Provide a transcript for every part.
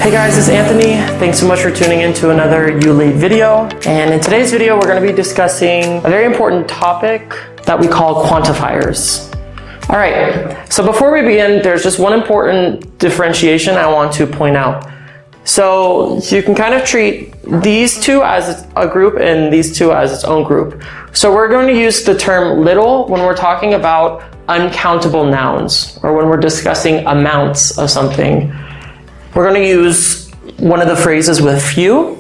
Hey guys, it's Anthony. Thanks so much for tuning in to another ULEAD video. And in today's video, we're going to be discussing a very important topic that we call quantifiers. All right, so before we begin, there's just one important differentiation I want to point out. So you can kind of treat these two as a group and these two as its own group. So we're going to use the term little when we're talking about uncountable nouns or when we're discussing amounts of something. We're going to use one of the phrases with few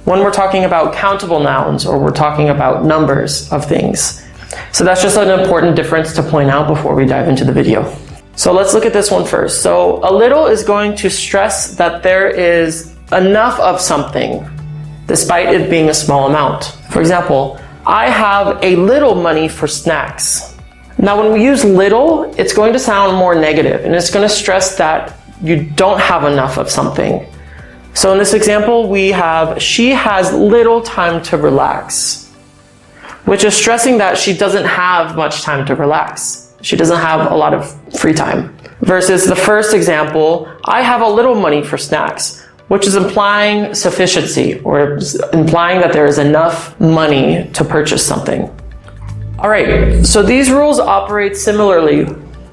when we're talking about countable nouns or we're talking about numbers of things. So that's just an important difference to point out before we dive into the video. So let's look at this one first. So a little is going to stress that there is enough of something despite it being a small amount. For example, I have a little money for snacks. Now when we use little, it's going to sound more negative and it's going to stress that you don't have enough of something. So in this example, we have, she has little time to relax, which is stressing that she doesn't have much time to relax. She doesn't have a lot of free time. Versus the first example, I have a little money for snacks, which is implying sufficiency or implying that there is enough money to purchase something. All right, so these rules operate similarly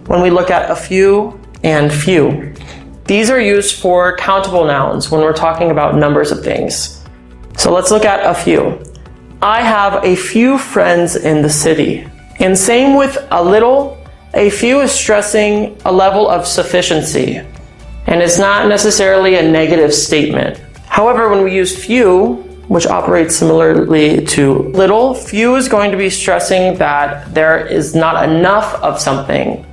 when we look at a few and few. These are used for countable nouns when we're talking about numbers of things. So let's look at a few. I have a few friends in the city. And same with a little, a few is stressing a level of sufficiency. And it's not necessarily a negative statement. However, when we use few, which operates similarly to little, few is going to be stressing that there is not enough of something.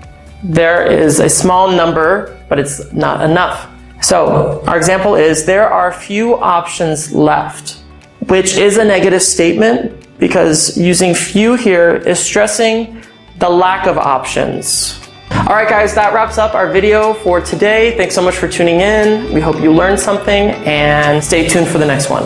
There is a small number, but it's not enough. So our example is there are few options left, which is a negative statement because using few here is stressing the lack of options. All right, guys, that wraps up our video for today. Thanks so much for tuning in. We hope you learned something and stay tuned for the next one.